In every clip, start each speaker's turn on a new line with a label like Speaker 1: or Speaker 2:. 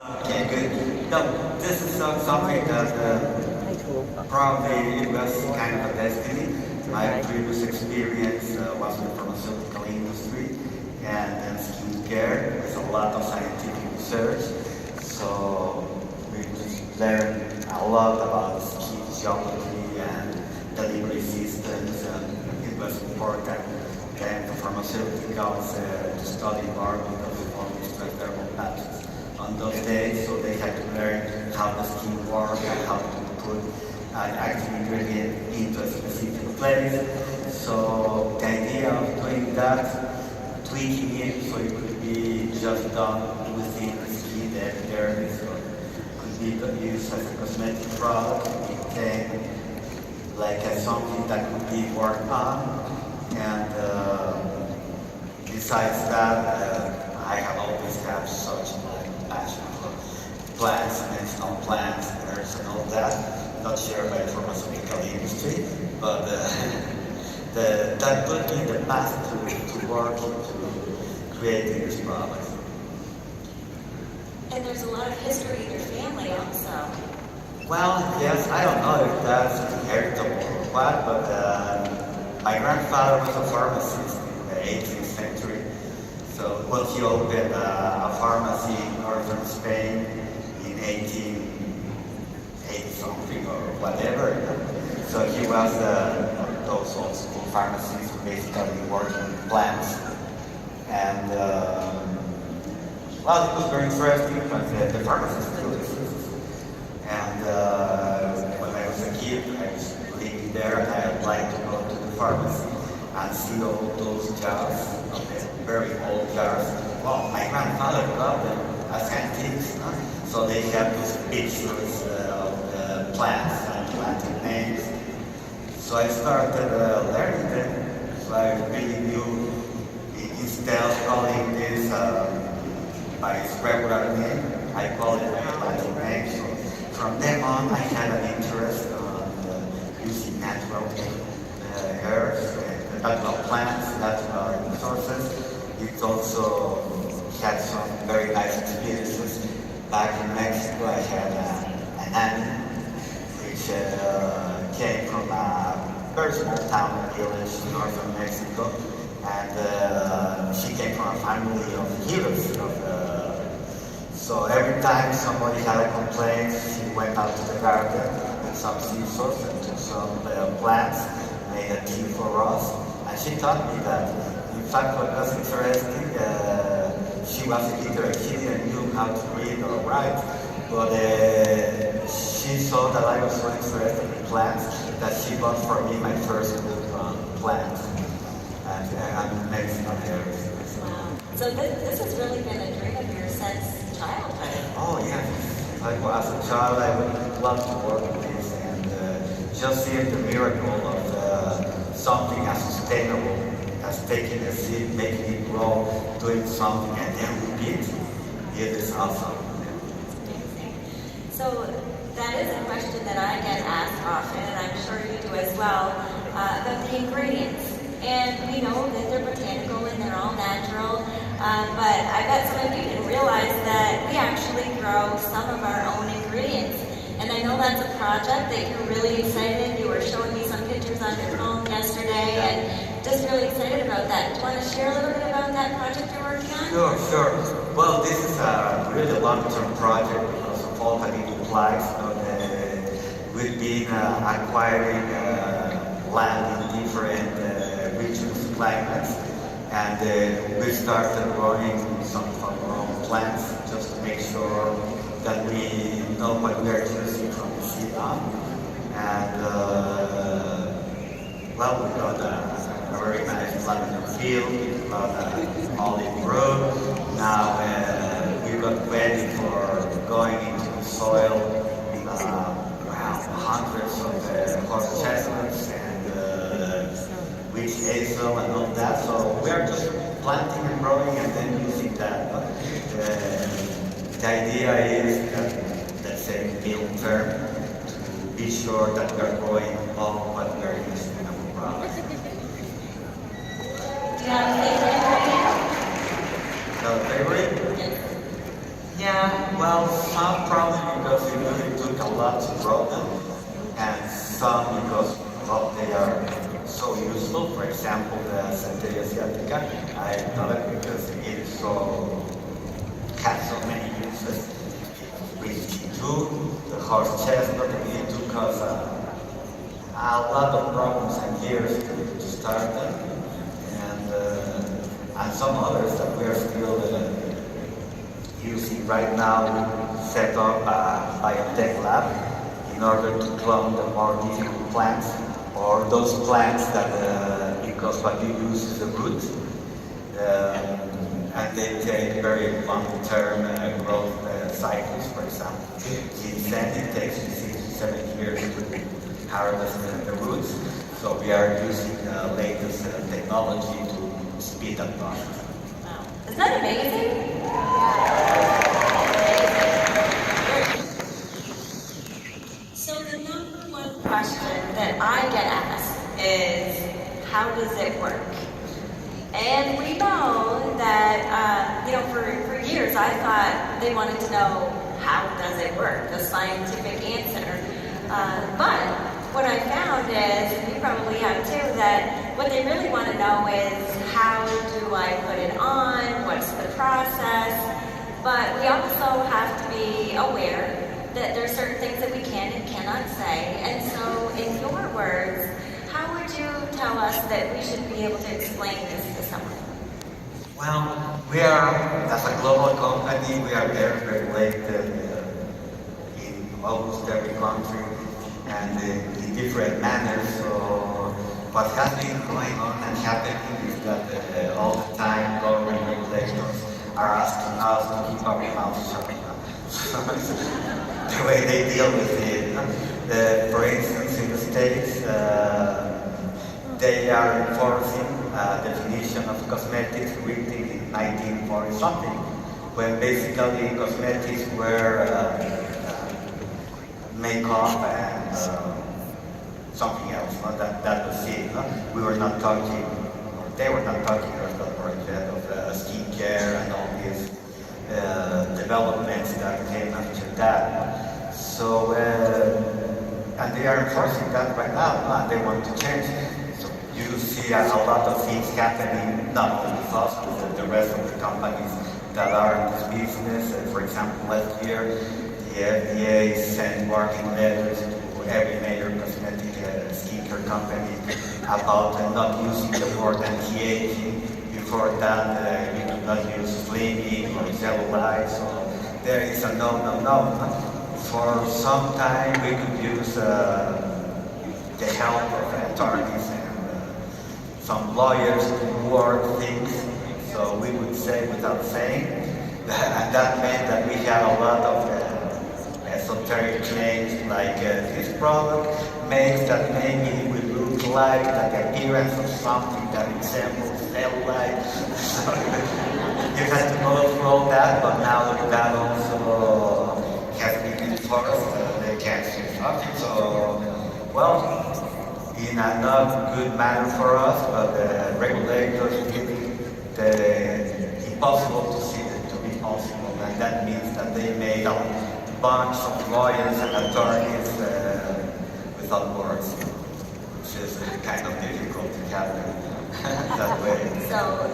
Speaker 1: Okay, good. No, this is something that probably it was kind of a destiny. My previous experience was in the pharmaceutical industry and then skincare with a lot of scientific research. So we just learned a lot about skin geography and delivery systems, and it was important then for pharmaceuticals to study more because of all these transdermal patches on those days, so they had to learn how the skin works and how to put an active ingredient into a specific place. So the idea of doing that, tweaking it so it could be just done within the skin, the epidermis, or could be used as a cosmetic product, it became like something that could be worked on. And besides that, I have always had such a passion for plants, medicinal plants, herbs, and all that. Not shared by the pharmaceutical industry, but that put me in the path to work to creating this product.
Speaker 2: And there's a lot of history in your family also.
Speaker 1: Well, yes, I don't know if that's inheritable or what, but my grandfather was a pharmacist in the 18th century. So when he opened a pharmacy in northern Spain in 1880 something or whatever. So he was those old school pharmacists who basically working with plants. And well, it was very interesting because the pharmacist still exists. And when I was a kid, I was living there and I would like to go to the pharmacy and see all those jars, okay, very old jars. Well, my grandfather loved them as antiques, no? So they have these pictures of plants and planting names. So I started learning them. So I really knew, instead of calling this by its regular name, I call it by Latin name. So from then on, I had an interest on using natural herbs, natural plants, natural resources. It also had some very nice experiences. Back in Mexico, I had an nanny, which came from a very small town village in northern Mexico, and she came from a family of healers. So every time somebody had a complaint, she went out to the garden with some scissors and took some plants, made a tea for us, and she taught me that. In fact, what was interesting, she was a literate, she didn't know how to read or write, but she saw that I was so interested in plants that she bought for me my first book on plants and medicinal herbs.
Speaker 2: Wow. So this has really been a dream of yours since childhood.
Speaker 1: Oh yes, like as a child I would love to work with this and just see the miracle of something as sustainable as taking a seed, making it grow, doing something and then repeat. It is awesome.
Speaker 2: Amazing. So that is a question that I get asked often, and I'm sure you do as well, about the ingredients. And we know that they're botanical and they're all natural, but I bet some of you didn't realize that we actually grow some of our own ingredients. And I know that's a project that you're really excited. You were showing me some pictures on your phone yesterday, and just really excited about that. Do you want to share a little bit about that project you're working on?
Speaker 1: Sure. Well, this is a really long-term project because of all that it implies. We've been acquiring land in different regions, climates, and we started growing some of our own plants just to make sure that we know what we are using from the seed on. And well, we've got a very nice lavender field, we've got olive grove. Now we got ready for going into the soil, hundreds of horse chestnuts and witch hazel and all that. So we are just planting and growing and then using that. The idea is that, let's say, middle term, to be sure that we are growing all what we are using in our product.
Speaker 2: Do you have a favorite ingredient?
Speaker 1: The favorite?
Speaker 2: Yes.
Speaker 1: Yeah, well, some probably because it really took a lot to grow them, and some because, well, they are so useful. For example, the Centella asiatica, I love it because it is so, has so many uses. Whiskey too, the horse chestnut, it took us a lot of problems and years to start them, and some others that we are still using right now. We set up a biotech lab in order to clone the more difficult plants or those plants that because what you use is the root, and they take very long-term growth cycles. For example, ginseng, it takes 6 to 7 years to harvest the roots. So we are using the latest technology to speed up process.
Speaker 2: Wow. Is that amazing? So the number one question that I get asked is, how does it work? And we know that, for years I thought they wanted to know, how does it work? The scientific answer. But what I found is, and you probably have too, that what they really want to know is, how do I put it on? What's the process? But we also have to be aware that there are certain things that we can and cannot say. And so, in your words, how would you tell us that we should be able to explain this to someone?
Speaker 1: Well, we are, as a global company, we are very regulated in almost every country and in different manners. So what has been going on and happening is that all the time government regulators are asking us to keep our mouth shut. The way they deal with it. For instance, in the States, they are enforcing a definition of cosmetics written in 1940 something, when basically cosmetics were makeup and something else. No? That was it. No? We were not talking, or they were not talking of skincare and all these developments that came after that. So, and they are enforcing that right now, and they want to change it. So you see a lot of things happening, not only with us, but the rest of the companies that are in this business. For example, last year, the FDA sent warning letters to every major cosmetic skincare company about not using the word anti-aging. Before that, you do not use slimming or cellulite. So there is a no. For some time, we could use the help of attorneys and some lawyers to word things. So we would say without saying, and that meant that we had a lot of esoteric claims like this product makes that maybe it will look like the appearance of something that resembles cellulite. So you had to go through all that, but now that also has been enforced, they can't say nothing. So, well, in a not good manner for us, but the regulators did the impossible to see it to be possible, and that means that they made a bunch of lawyers and attorneys without words, which is kind of difficult to happen that way.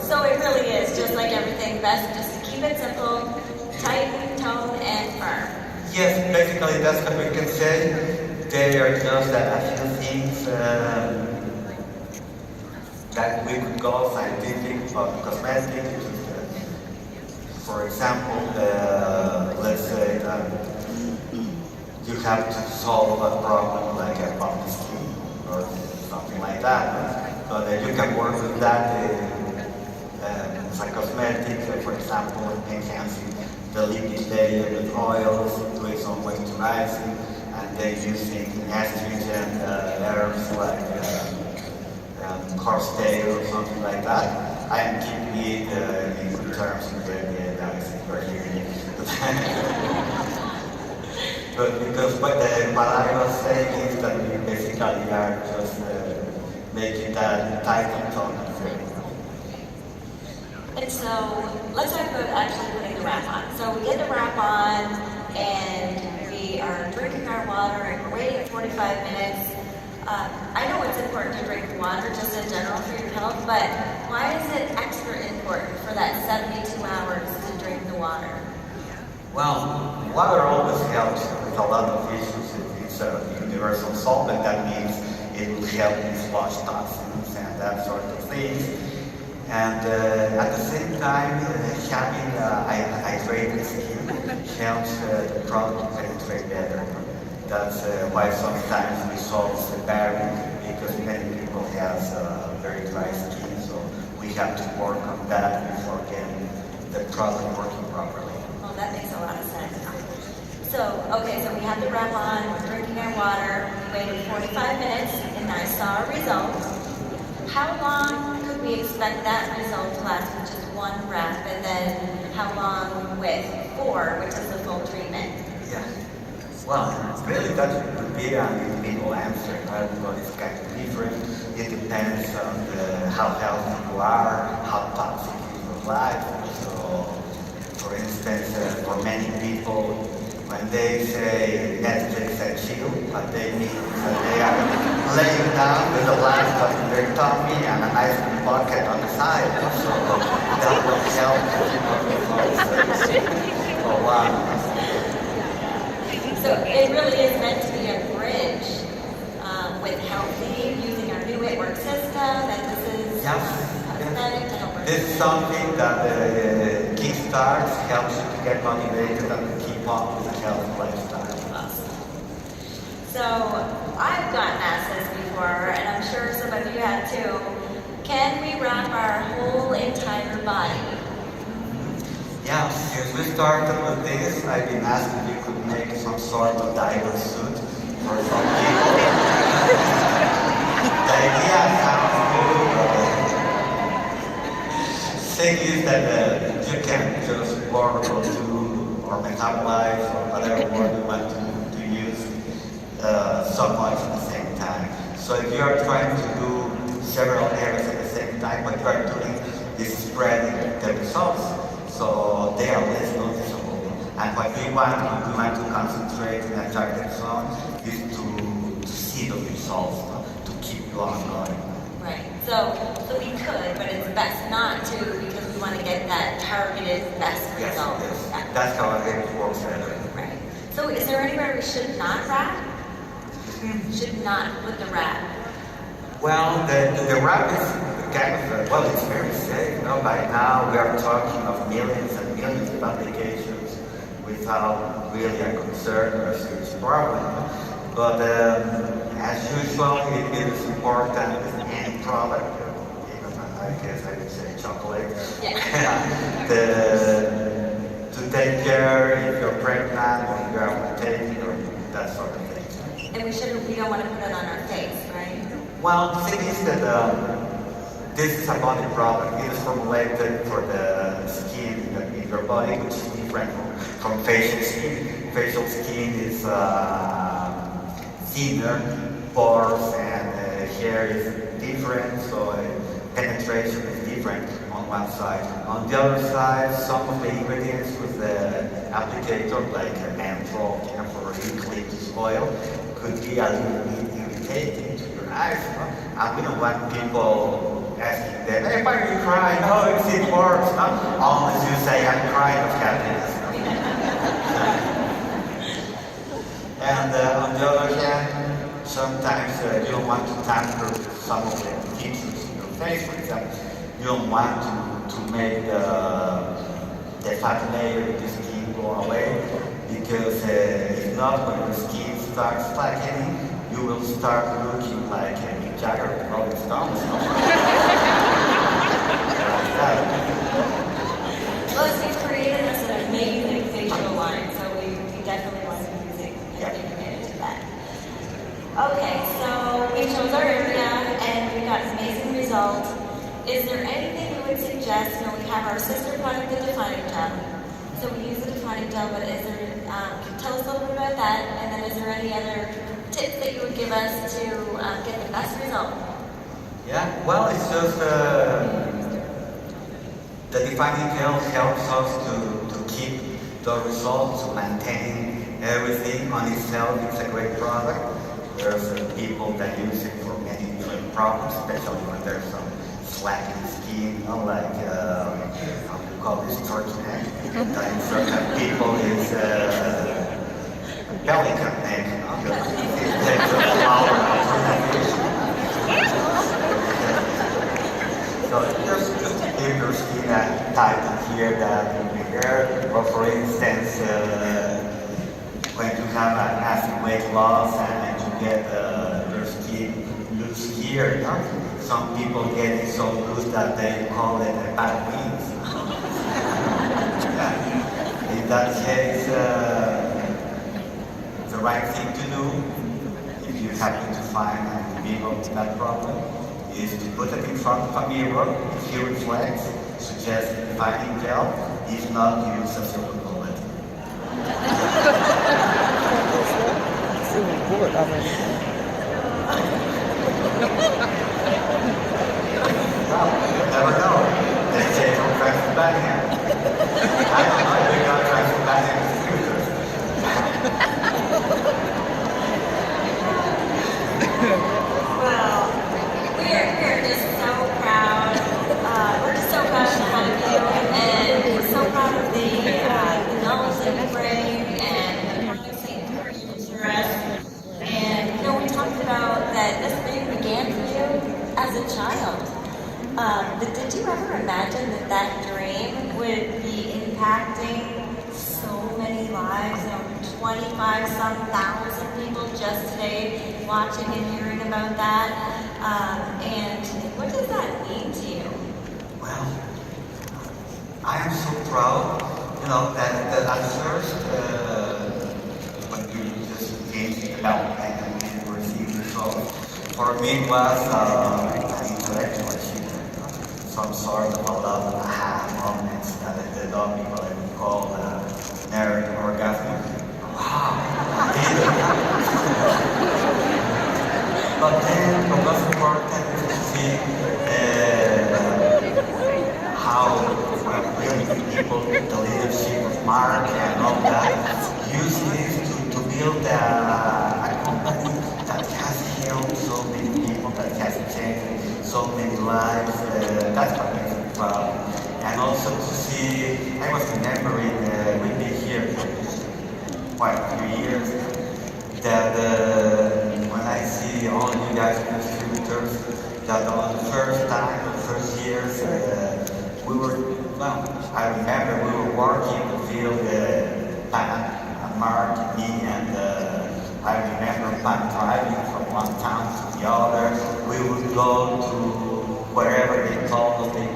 Speaker 2: So it really is just like everything, best just to keep it simple, tight, tone, and firm.
Speaker 1: Yes, basically that's what we can say. There are just a few things that we could call scientific or cosmetic. For example, let's say that you have to solve a problem like a puppy skin or something like that. But you can work with that as a cosmetic, for example, enhancing the lipid layer with oils, doing some moisturizing, and then using astringent herbs like horsetail or something like that. I am keeping it in good terms with the analysis we're hearing. But because what I was saying is that we basically are just making that type of tone.
Speaker 2: And so let's talk about actually putting the wrap on. So we get the wrap on, and we are drinking our water, and we're waiting 45 minutes. I know it's important to drink water just in general for your health, but why is it extra important for that 72 hours to drink the water?
Speaker 1: Well, water always helps with a lot of issues. It's a universal solvent. That means it will help dislodge toxins and that sort of things. And at the same time, having hydrated skin helps the product penetrate better. That's why sometimes results vary, because many people have very dry skin, so we have to work on that before getting the product working properly.
Speaker 2: Well, that makes a lot of sense. So we have the wrap on, we're drinking our water, we waited 45 minutes, and I saw a result. How long could we expect that result to last with just one wrap, and then how long with 4, which is the full treatment?
Speaker 1: Yeah. Well, really that would be an individual answer. Everybody's kind of different. It depends on how healthy you are, how toxic is your life. So, for instance, for many people, when they say Netflix and chill, what they mean is that they are laying down with a laptop in their tummy and a nice bucket on the side. So that will help for a while.
Speaker 2: So it really is meant to be a bridge with healthy, using our new It Work system, and this is aesthetic to help.
Speaker 1: This is something that kickstarts, helps you to get motivated and keep up with a healthy lifestyle.
Speaker 2: Awesome. So I've gotten asked this before, and I'm sure some of you have too. Can we wrap our whole entire body?
Speaker 1: Yeah, since we started with this, I've been asked if you could make some sort of diver suit for some people. The idea sounds good. Thing is that you can just work or do or metabolize or whatever word you want to use so much at the same time. So if you are trying to do several areas at the same time, what you are doing is spreading the results, so they are less noticeable. And what we want to concentrate in a target zone is to see the results, to keep you on going.
Speaker 2: Right. So we could, but it's best not to, because we want to get that targeted best result.
Speaker 1: Yes.
Speaker 2: Yeah.
Speaker 1: That's how it works better.
Speaker 2: Right. So is there anywhere we should not wrap? Should not put the wrap?
Speaker 1: Well, the wrap is kind of, well, it's very safe. You know, by now we are talking of millions and millions of applications without really a concern or a serious problem. But as usual, it is important with any product, even I guess I would say chocolate, to take care if you're pregnant or you're lactating or that sort of thing.
Speaker 2: And we don't want to put it on our face, right?
Speaker 1: Well, the thing is that this is a body product. It is formulated for the skin in your body, which is different from facial skin. Facial skin is thinner, pores, and hair is different, so penetration is different on one side. On the other side, some of the ingredients with the applicator, like menthol, camphor, eucalyptus oil, could be a little bit irritating to your eyes. And we don't want people asking them, hey, why are you crying? Oh, it works. Unless you say, I'm crying of happiness. And on the other hand, sometimes you don't want to tamper with some of the features in your face. For example, you don't want to make the fat layer in the skin go away, because if not, when your skin starts slackening, you will start looking like a Mijares Rolling Stones.
Speaker 2: Well, it's created us an amazing facial line, so we definitely want to be using and take advantage of that. Okay, so we chose our area and we got amazing results. Is there anything you would suggest? You know, we have our sister product, the defining gel. So we use the defining gel, but is there, tell us a little bit about that, and then is there any other tips that you would give us to get the best result?
Speaker 1: Yeah, well, it's just the defining gel helps us to keep the results, maintaining everything on itself. It's a great product. There's people that use it for many different problems, especially when there's some slack in the skin, like how do you call this, turkey neck? That in certain people is pelican neck, because it takes a flower out of the fish. So just to give your skin a tighten here that will be there, or for instance, when you have an acid weight loss and you get your skin loose here, you know? Some people get it so loose that they call it a bad wings. Yeah. In that case, the right thing to do, if you happen to find and develop that problem, is to put it in front of a mirror. If you reflect, suggest fighting gel. If not, use a silver bullet. Well, you never know. They say don't try for bad hand. I don't know if they got try for bad hand in the future.
Speaker 2: Well, we're just so proud. We're just so proud to have you, and so proud of the knowledge that you bring and the products that you bring to us. And you know, we talked about that this thing began for you as a child. But did you ever imagine that that dream would be impacting so many lives? You know, 25-some thousand people just today watching and hearing about that. And what does that mean to you?
Speaker 1: Well, I am so proud, you know, that at first, when you just came about and received results, for me it was an intellectual achievement. Some sort of a lot of aha moments that ended up in what I would call nerd orgasm. Wow, I did it. But then what was important to see how really people, the leadership of Mark and all that, use this to build a company that has helped so many people, that has changed so many lives. That's what makes me proud. And also to see, I was remembering, we've been here for quite a few years, that when I see all you guys contributors, that on the first time, the first years, we were, well, I remember we were working the field, Pan, Mark, me, and I remember Pan driving from one town to the other. We would go to wherever they told us they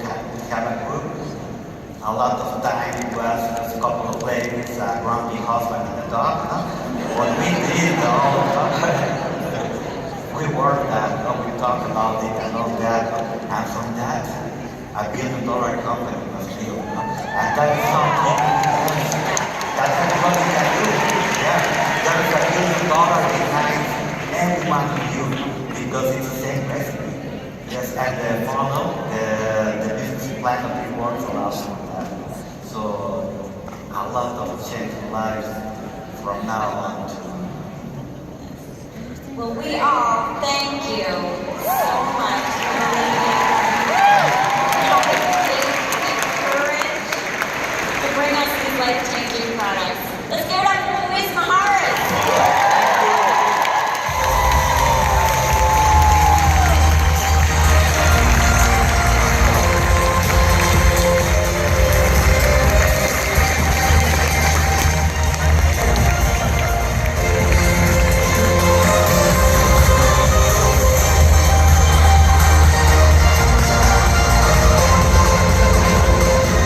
Speaker 1: have a group. A lot of time it was a couple of ladies, a grumpy husband and a dog. Huh? What we did, we worked that, we talked about it and all that, and from that, $1 billion company was built. And that is something that everybody can do. Yeah, there is $1 billion behind every one of you because it's the same recipe. Yes, and the funnel, the business plan of it works allows for that. So a lot of changing lives from now on to.
Speaker 2: Well, we all thank you so much